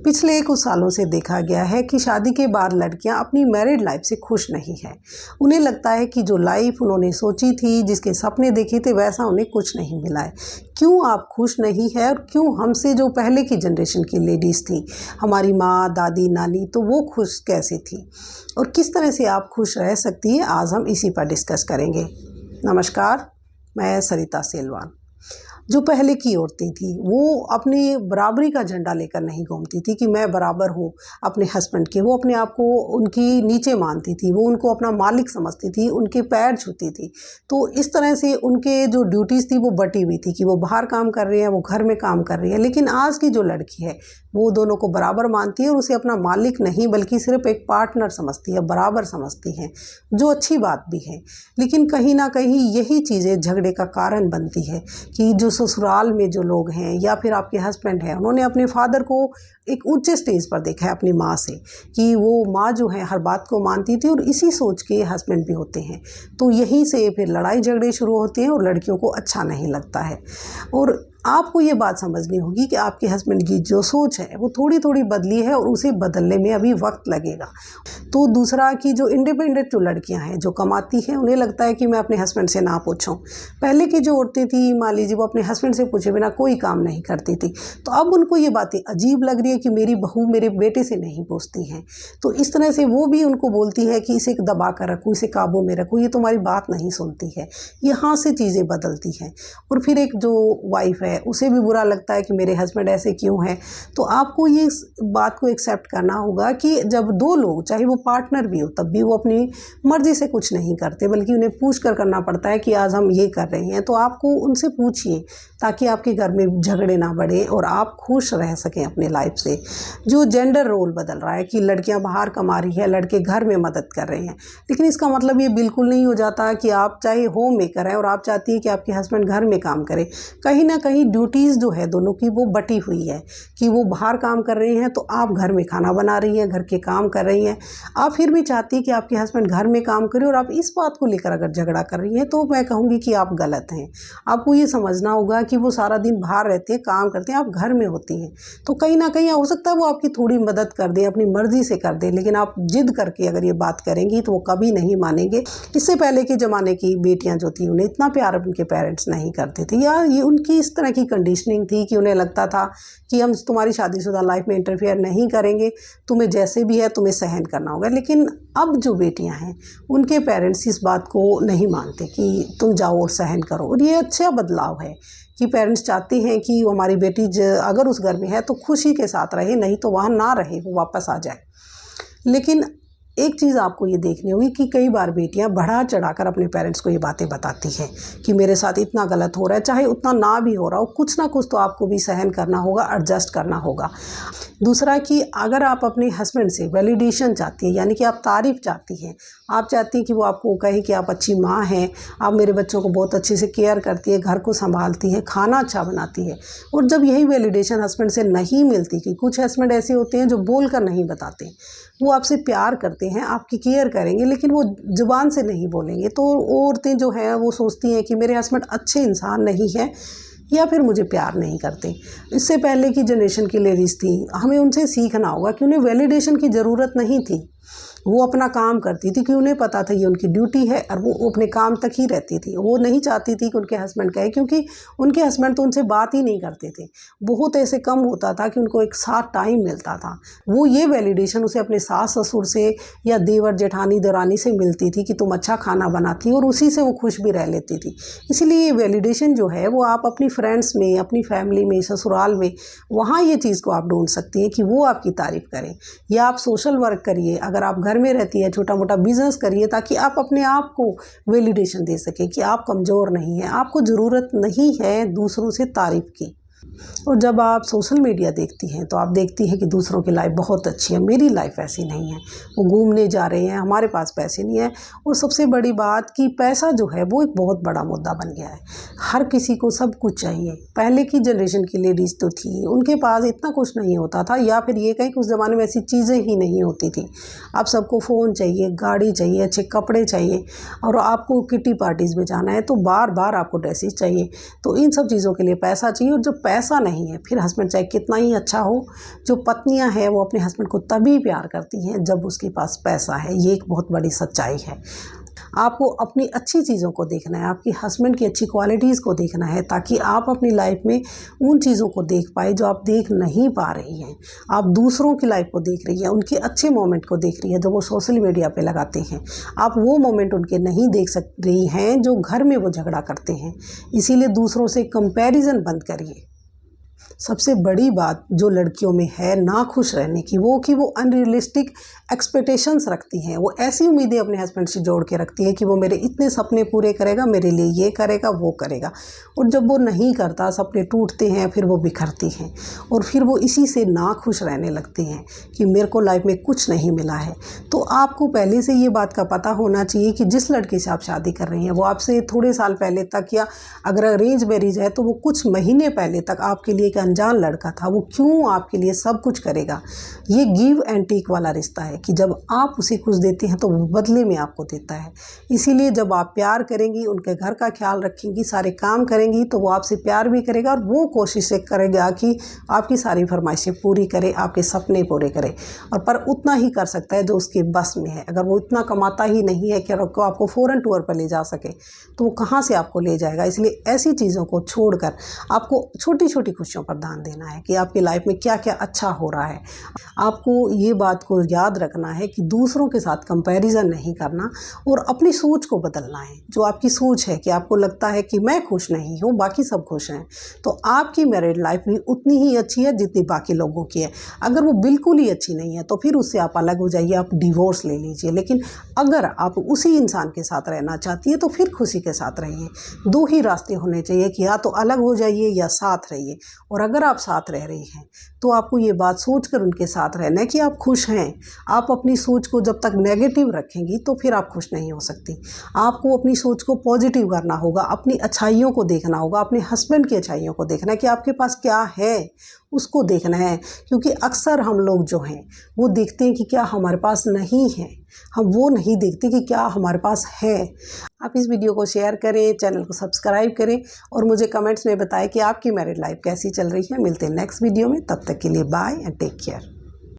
पिछले कुछ सालों से देखा गया है कि शादी के बाद लड़कियां अपनी मैरिड लाइफ से खुश नहीं हैं। उन्हें लगता है कि जो लाइफ उन्होंने सोची थी, जिसके सपने देखे थे, वैसा उन्हें कुछ नहीं मिला है। क्यों आप खुश नहीं है और क्यों हमसे जो पहले की जनरेशन की लेडीज़ थी, हमारी माँ, दादी, नानी, तो वो खुश कैसे थी और किस तरह से आप खुश रह सकती है, आज हम इसी पर डिस्कस करेंगे। नमस्कार, मैं सरिता सेलवान। जो पहले की औरतें थी वो अपनी बराबरी का झंडा लेकर नहीं घूमती थी कि मैं बराबर हूँ अपने हस्बैंड के। वो अपने आप को उनकी नीचे मानती थी, वो उनको अपना मालिक समझती थी, उनके पैर छूती थी। तो इस तरह से उनके जो ड्यूटीज़ थी वो बटी हुई थी कि वो बाहर काम कर रही है, वो घर में काम कर रही है। लेकिन आज की जो लड़की है वो दोनों को बराबर मानती है और उसे अपना मालिक नहीं बल्कि सिर्फ एक पार्टनर समझती है, बराबर समझती है, जो अच्छी बात भी है। लेकिन कहीं ना कहीं यही चीज़ें झगड़े का कारण बनती है कि जो ससुराल में जो लोग हैं या फिर आपके हस्बैंड हैं, उन्होंने अपने फादर को एक ऊंचे स्टेज पर देखा है अपनी माँ से, कि वो माँ जो है हर बात को मानती थी और इसी सोच के हस्बैंड भी होते हैं। तो यहीं से फिर लड़ाई झगड़े शुरू होते हैं और लड़कियों को अच्छा नहीं लगता है। और आपको ये बात समझनी होगी कि आपके हस्बैंड की जो सोच है वो थोड़ी थोड़ी बदली है और उसे बदलने में अभी वक्त लगेगा। तो दूसरा कि जो इंडिपेंडेंट जो लड़कियां हैं, जो कमाती हैं, उन्हें लगता है कि मैं अपने हस्बैंड से ना पूछूं। पहले की जो औरतें थी, मान लीजिए, वो अपने हस्बैंड से पूछे बिना कोई काम नहीं करती थी। तो अब उनको ये बातें अजीब लग रही है कि मेरी बहू मेरे बेटे से नहीं पूछती हैं। तो इस तरह से वो भी उनको बोलती है कि इसे दबा कर रखूँ, इसे काबू में रखूँ, ये तुम्हारी बात नहीं सुनती है। यहाँ से चीज़ें बदलती हैं। और फिर एक जो वाइफ है उसे भी बुरा लगता है कि मेरे हस्बैंड ऐसे क्यों हैं। तो आपको ये बात को एक्सेप्ट करना होगा कि जब दो लोग, चाहे वो पार्टनर भी हो, तब भी वो अपनी मर्जी से कुछ नहीं करते, बल्कि उन्हें पूछ कर करना पड़ता है कि आज हम ये कर रहे हैं। तो आपको उनसे पूछिए ताकि आपके घर में झगड़े ना बढ़े और आप खुश रह सकें अपने लाइफ से। जो जेंडर रोल बदल रहा है कि लड़कियां बाहर कमा रही है, लड़के घर में मदद कर रहे हैं, लेकिन इसका मतलब ये बिल्कुल नहीं हो जाता कि आप चाहे होम मेकर हैं और आप चाहती हैं कि आपके हस्बैंड घर में काम करें। कहीं ना कहीं ड्यूटीज़ जो है दोनों की वो बटी हुई है कि वो बाहर काम कर रही हैं तो आप घर में खाना बना रही हैं, घर के काम कर रही हैं। आप फिर भी चाहती हैं कि आपके हस्बैंड घर में काम करें और आप इस बात को लेकर अगर झगड़ा कर रही हैं तो मैं कहूँगी कि आप गलत हैं। आपको ये समझना होगा कि वो सारा दिन बाहर रहते हैं, काम करते हैं, आप घर में होती हैं। तो कहीं ना कहीं हो सकता है वो आपकी थोड़ी मदद कर दें, अपनी मर्जी से कर दें, लेकिन आप जिद करके अगर ये बात करेंगी तो वो कभी नहीं मानेंगे। इससे पहले के ज़माने की बेटियां जो थी उन्हें इतना प्यार उनके पेरेंट्स नहीं करते थे, या ये उनकी इस तरह की कंडीशनिंग थी कि उन्हें लगता था कि हम तुम्हारी शादीशुदा लाइफ में इंटरफेयर नहीं करेंगे, तुम्हें जैसे भी है तुम्हें सहन करना होगा। लेकिन अब जो बेटियां हैं उनके पेरेंट्स इस बात को नहीं मानते कि तुम जाओ और सहन करो। और ये अच्छा बदलाव है कि पेरेंट्स चाहते हैं कि हमारी बेटी अगर उस घर में है तो खुशी के साथ रहे, नहीं तो वहाँ ना रहे, वो वापस आ जाए। लेकिन एक चीज़ आपको ये देखनी होगी कि कई बार बेटियां बढ़ा चढ़ाकर अपने पेरेंट्स को ये बातें बताती हैं कि मेरे साथ इतना गलत हो रहा है, चाहे उतना ना भी हो रहा हो, कुछ ना कुछ तो आपको भी सहन करना होगा, एडजस्ट करना होगा। दूसरा कि अगर आप अपने हस्बैंड से वैलिडेशन चाहती हैं, यानी कि आप तारीफ़ चाहती हैं, आप चाहती हैं कि वो आपको कहे कि आप अच्छी माँ हैं, आप मेरे बच्चों को बहुत अच्छे से केयर करती है, घर को संभालती है, खाना अच्छा बनाती है, और जब यही वैलिडेशन हस्बैंड से नहीं मिलती, कि कुछ हस्बैंड ऐसे होते हैं जो बोल कर नहीं बताते, वो आपसे प्यार करते हैं, आपकी केयर करेंगे, लेकिन वो ज़ुबान से नहीं बोलेंगे, तो औरतें जो हैं वो सोचती हैं कि मेरे हस्बैंड अच्छे इंसान नहीं है या फिर मुझे प्यार नहीं करते। इससे पहले की जनरेशन की लेडीज़ थी, हमें उनसे सीखना होगा कि उन्हें वैलिडेशन की ज़रूरत नहीं थी। वो अपना काम करती थी कि उन्हें पता था ये उनकी ड्यूटी है और वो अपने काम तक ही रहती थी। वो नहीं चाहती थी कि उनके हस्बैंड कहे, क्योंकि उनके हस्बैंड तो उनसे बात ही नहीं करते थे। बहुत ऐसे कम होता था कि उनको एक साथ टाइम मिलता था। वो ये वैलिडेशन उसे अपने सास ससुर से या देवर जेठानी देरानी से मिलती थी कि तुम अच्छा खाना बनाती हो, और उसी से वो खुश भी रह लेती थी। इसीलिए ये वैलिडेशन जो है वो आप अपनी फ्रेंड्स में, अपनी फैमिली में, ससुराल में, वहाँ ये चीज़ को आप ढूंढ सकती हैं कि वो आपकी तारीफ़ करें। या आप सोशल वर्क करिए, अगर आप घर में रहती है, छोटा मोटा बिजनेस करिए, ताकि आप अपने आप को वैलिडेशन दे सकें कि आप कमज़ोर नहीं हैं, आपको ज़रूरत नहीं है दूसरों से तारीफ़ की। और जब आप सोशल मीडिया देखती हैं तो आप देखती हैं कि दूसरों की लाइफ बहुत अच्छी है, मेरी लाइफ ऐसी नहीं है, वो घूमने जा रहे हैं, हमारे पास पैसे नहीं है। और सबसे बड़ी बात कि पैसा जो है वो एक बहुत बड़ा मुद्दा बन गया है। हर किसी को सब कुछ चाहिए। पहले की जनरेशन की लेडीज़ तो थी, उनके पास इतना कुछ नहीं होता था, या फिर ये कहीं उस ज़माने में ऐसी चीज़ें ही नहीं होती थी। अब सबको फ़ोन चाहिए, गाड़ी चाहिए, अच्छे कपड़े चाहिए, और आपको किटी पार्टीज़ में जाना है तो बार बार आपको ड्रेसेस चाहिए। तो इन सब चीज़ों के लिए पैसा चाहिए, और जब पैसा नहीं है, फिर हस्बैंड चाहे कितना ही अच्छा हो, जो पत्नियां हैं वो अपने हस्बैंड को तभी प्यार करती हैं जब उसके पास पैसा है। ये एक बहुत बड़ी सच्चाई है। आपको अपनी अच्छी चीज़ों को देखना है, आपकी हस्बैंड की अच्छी क्वालिटीज़ को देखना है, ताकि आप अपनी लाइफ में उन चीज़ों को देख पाए जो आप देख नहीं पा रही हैं। आप दूसरों की लाइफ को देख रही हैं, उनके अच्छे मोमेंट को देख रही हैं जो वो सोशल मीडिया पे लगाते हैं। आप वो मोमेंट उनके नहीं देख सक रही हैं जो घर में वो झगड़ा करते हैं। इसीलिए दूसरों से कंपैरिजन बंद करिए। सबसे बड़ी बात जो लड़कियों में है ना खुश रहने की, वो अनरियलिस्टिक एक्सपेक्टेशंस रखती हैं। वो ऐसी उम्मीदें अपने हस्बैंड से जोड़ के रखती हैं कि वो मेरे इतने सपने पूरे करेगा, मेरे लिए ये करेगा, वो करेगा। और जब वो नहीं करता, सपने टूटते हैं, फिर वो बिखरती हैं और फिर वो इसी से ना खुश रहने लगती हैं कि मेरे को लाइफ में कुछ नहीं मिला है। तो आपको पहले से ये बात का पता होना चाहिए कि जिस लड़के से आप शादी कर रही हैं वो आपसे थोड़े साल पहले तक, या अगर अरेंज मैरिज है तो वो कुछ महीने पहले तक आपके लिए एक अनजान लड़का था। वो क्यों आपके लिए सब कुछ करेगा? ये गिव एंड टेक वाला रिश्ता है कि जब आप उसे कुछ देते हैं तो वो बदले में आपको देता है। इसीलिए जब आप प्यार करेंगी, उनके घर का ख्याल रखेंगी, सारे काम करेंगी, तो वो आपसे प्यार भी करेगा और वो कोशिश करेगा कि आपकी सारी फरमाइशें पूरी करे, आपके सपने पूरे करे। और पर उतना ही कर सकता है जो उसके बस में है। अगर वो इतना कमाता ही नहीं है कि आपको फ़ॉरेन टूर पर ले जा सके, तो वो कहाँ से आपको ले जाएगा? इसलिए ऐसी चीज़ों को छोड़कर आपको छोटी छोटी खुशियों पर ध्यान देना है कि आपकी लाइफ में क्या क्या अच्छा हो रहा है। आपको ये बात को याद रखना है कि दूसरों के साथ कंपैरिजन नहीं करना और अपनी सोच को बदलना है। जो आपकी सोच है कि आपको लगता है कि मैं खुश नहीं हूँ, बाकी सब खुश हैं, तो आपकी मैरिड लाइफ भी उतनी ही अच्छी है जितनी बाकी लोगों की है। अगर वो बिल्कुल ही अच्छी नहीं है तो फिर उससे आप अलग हो जाइए, आप डिवोर्स ले लीजिए। लेकिन अगर आप उसी इंसान के साथ रहना चाहती है तो फिर खुशी के साथ रहिए। दो ही रास्ते होने चाहिए कि या तो अलग हो जाइए या साथ रहिए। और अगर आप साथ रह रही हैं तो आपको ये बात सोचकर उनके साथ रहना है कि आप खुश हैं। आप अपनी सोच को जब तक नेगेटिव रखेंगी तो फिर आप खुश नहीं हो सकती। आपको अपनी सोच को पॉजिटिव करना होगा, अपनी अच्छाइयों को देखना होगा, अपने हस्बैंड की अच्छाइयों को देखना है कि आपके पास क्या है उसको देखना है। क्योंकि अक्सर हम लोग जो हैं वो देखते हैं कि क्या हमारे पास नहीं है, हम वो नहीं देखते कि क्या हमारे पास है। आप इस वीडियो को शेयर करें, चैनल को सब्सक्राइब करें और मुझे कमेंट्स में बताएं कि आपकी मैरिड लाइफ कैसी चल रही है। मिलते हैं नेक्स्ट वीडियो में, तब तक के लिए बाय एंड टेक केयर।